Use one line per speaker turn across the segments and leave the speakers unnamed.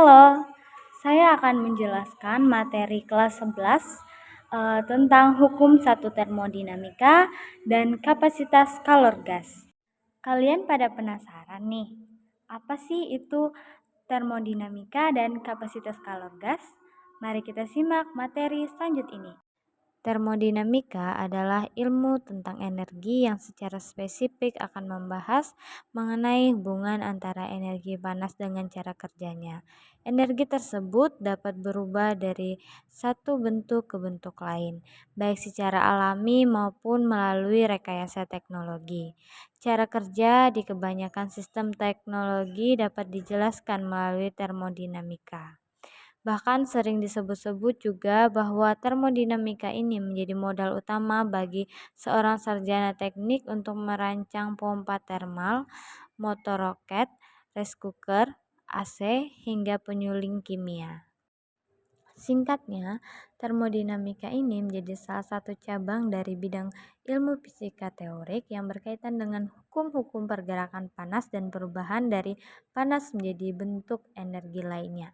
Halo, saya akan menjelaskan materi kelas 11 tentang hukum satu termodinamika dan kapasitas kalor gas. Kalian pada penasaran nih, apa sih itu termodinamika dan kapasitas kalor gas? Mari kita simak materi selanjut ini. Termodinamika adalah ilmu tentang energi yang secara spesifik akan membahas mengenai hubungan antara energi panas dengan cara kerjanya. Energi tersebut dapat berubah dari satu bentuk ke bentuk lain, baik secara alami maupun melalui rekayasa teknologi. Cara kerja di kebanyakan sistem teknologi dapat dijelaskan melalui termodinamika. Bahkan sering disebut-sebut juga bahwa termodinamika ini menjadi modal utama bagi seorang sarjana teknik untuk merancang pompa termal, motor roket, rice cooker, AC, hingga penyuling kimia. Singkatnya, termodinamika ini menjadi salah satu cabang dari bidang ilmu fisika teorik yang berkaitan dengan hukum-hukum pergerakan panas dan perubahan dari panas menjadi bentuk energi lainnya.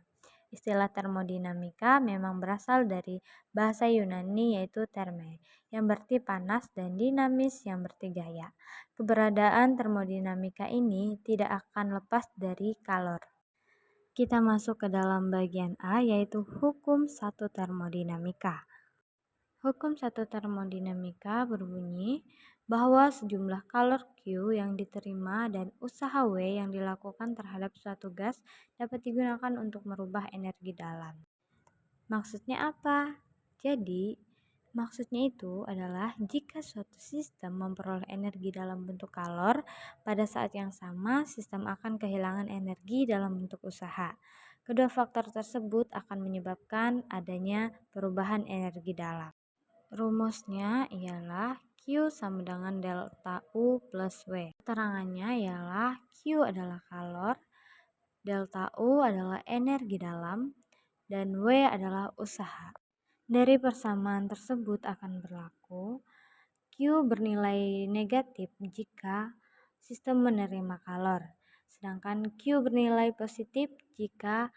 Istilah termodinamika memang berasal dari bahasa Yunani yaitu therme, yang berarti panas, dan dinamis yang berarti gaya. Keberadaan termodinamika ini tidak akan lepas dari kalor. Kita masuk ke dalam bagian A yaitu hukum satu termodinamika. Hukum satu termodinamika berbunyi bahwa sejumlah kalor Q yang diterima dan usaha W yang dilakukan terhadap suatu gas dapat digunakan untuk merubah energi dalam. Maksudnya apa? Jadi, maksudnya itu adalah jika suatu sistem memperoleh energi dalam bentuk kalor, pada saat yang sama sistem akan kehilangan energi dalam bentuk usaha. Kedua faktor tersebut akan menyebabkan adanya perubahan energi dalam. Rumusnya ialah Q sama dengan delta U plus W. Keterangannya ialah Q adalah kalor, delta U adalah energi dalam, dan W adalah usaha. Dari persamaan tersebut akan berlaku Q bernilai negatif jika sistem menerima kalor, sedangkan Q bernilai positif jika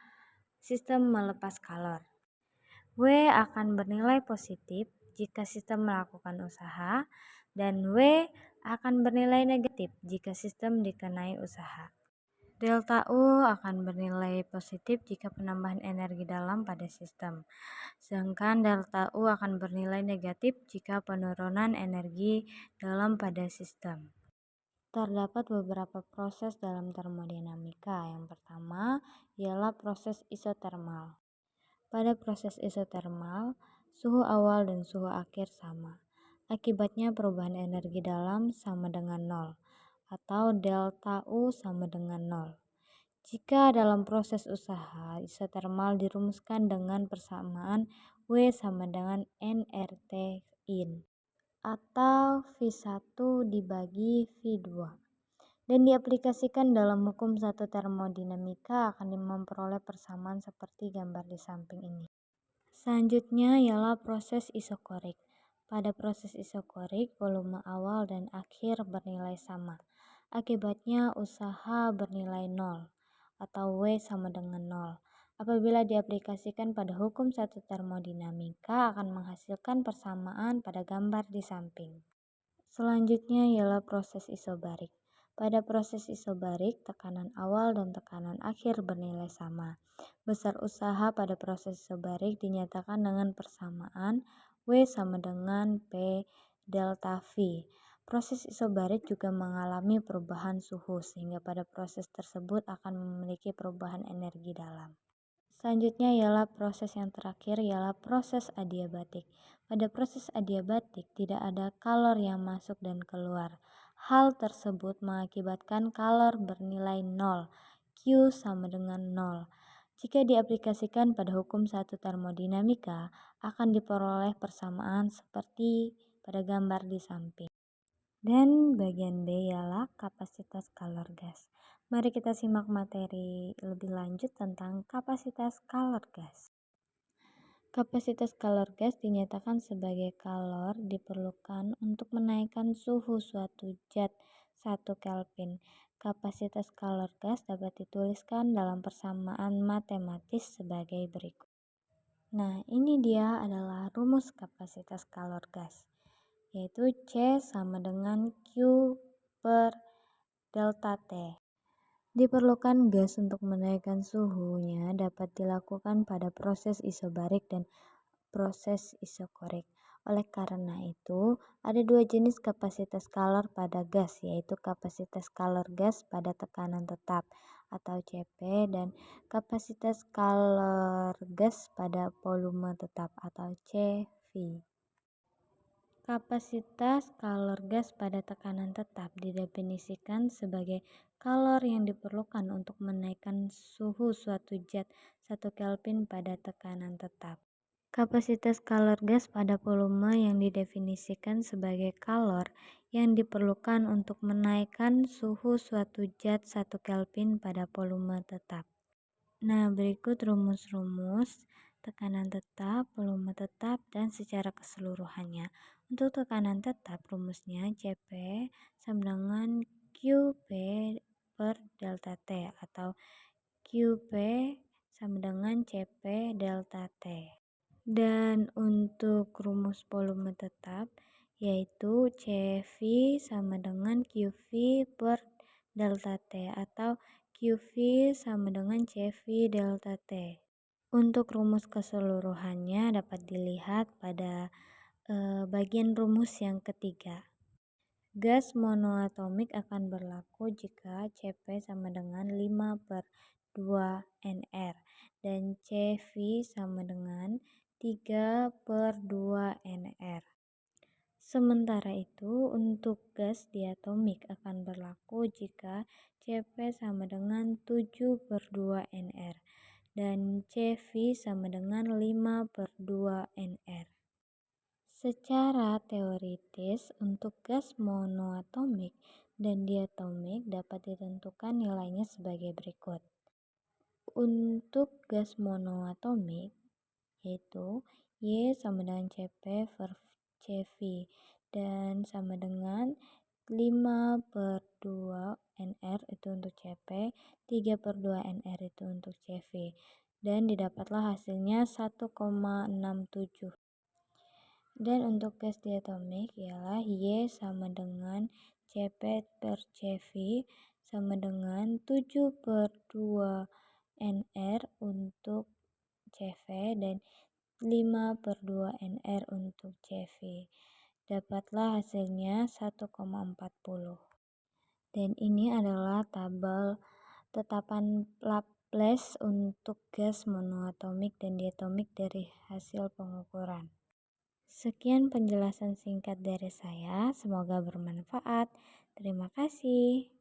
sistem melepas kalor. W akan bernilai positif jika sistem melakukan usaha, dan W akan bernilai negatif jika sistem dikenai usaha. Delta U akan bernilai positif jika penambahan energi dalam pada sistem, sedangkan delta U akan bernilai negatif jika penurunan energi dalam pada sistem. Terdapat beberapa proses dalam termodinamika. Yang pertama ialah proses isotermal. Pada proses isotermal, suhu awal dan suhu akhir sama. Akibatnya perubahan energi dalam sama dengan nol, atau delta U sama dengan nol. Jika dalam proses usaha, isotermal dirumuskan dengan persamaan W sama dengan nRT in, atau V1 dibagi V2. Dan diaplikasikan dalam hukum satu termodinamika akan memperoleh persamaan seperti gambar di samping ini. Selanjutnya ialah proses isokorik. Pada proses isokorik, volume awal dan akhir bernilai sama. Akibatnya usaha bernilai 0 atau W sama dengan 0. Apabila diaplikasikan pada hukum satu termodinamika akan menghasilkan persamaan pada gambar di samping. Selanjutnya ialah proses isobarik. Pada proses isobarik, tekanan awal dan tekanan akhir bernilai sama. Besar usaha pada proses isobarik dinyatakan dengan persamaan W sama dengan P delta V. Proses isobarik juga mengalami perubahan suhu, sehingga pada proses tersebut akan memiliki perubahan energi dalam. Selanjutnya ialah proses yang terakhir ialah proses adiabatik. Pada proses adiabatik tidak ada kalor yang masuk dan keluar. Hal tersebut mengakibatkan kalor bernilai 0, Q sama dengan 0. Jika diaplikasikan pada hukum satu termodinamika, akan diperoleh persamaan seperti pada gambar di samping. Dan bagian B ialah kapasitas kalor gas. Mari kita simak materi lebih lanjut tentang kapasitas kalor gas. Kapasitas kalor gas dinyatakan sebagai kalor diperlukan untuk menaikkan suhu suatu zat 1 Kelvin. kapasitas kalor gas dapat dituliskan dalam persamaan matematis sebagai berikut. Nah, ini dia adalah rumus kapasitas kalor gas, yaitu C sama dengan Q per delta T. Diperlukan gas untuk menaikkan suhunya dapat dilakukan pada proses isobarik dan proses isokorik. Oleh karena itu, ada dua jenis kapasitas kalor pada gas, yaitu kapasitas kalor gas pada tekanan tetap atau CP dan kapasitas kalor gas pada volume tetap atau CV. Kapasitas kalor gas pada tekanan tetap didefinisikan sebagai kalor yang diperlukan untuk menaikkan suhu suatu zat 1 Kelvin pada tekanan tetap. Kapasitas kalor gas pada volume yang didefinisikan sebagai kalor yang diperlukan untuk menaikkan suhu suatu zat 1 Kelvin pada volume tetap. Nah, berikut rumus-rumus tekanan tetap, volume tetap, dan secara keseluruhannya. Untuk tekanan tetap, rumusnya Cp sama dengan Qp per delta T atau Qp sama dengan Cp delta T. Dan untuk rumus volume tetap yaitu Cv sama dengan Qv per delta T atau Qv sama dengan Cv delta T. Untuk rumus keseluruhannya dapat dilihat pada bagian rumus yang ketiga. Gas monoatomik akan berlaku jika Cp sama dengan 5 per 2 Nr dan Cv sama dengan 3 per 2 Nr. Sementara itu, untuk gas diatomik akan berlaku jika Cp sama dengan 7 per 2 Nr dan Cv sama dengan 5 per 2 Nr. Secara teoritis, untuk gas monoatomik dan diatomik dapat ditentukan nilainya sebagai berikut. Untuk gas monoatomik, yaitu Y sama dengan Cp per Cv dan sama dengan 5 per 2 Nr itu untuk Cp, 3 per 2 Nr itu untuk Cv, dan didapatlah hasilnya 1,67. Dan untuk gas diatomik ialah Y sama dengan Cp per Cv sama dengan 7 per 2 Nr untuk Cv dan 5 per 2 Nr untuk Cv. Dapatlah hasilnya 1,40. Dan ini adalah tabel tetapan Laplace untuk gas monoatomik dan diatomik dari hasil pengukuran. Sekian penjelasan singkat dari saya, semoga bermanfaat. Terima kasih.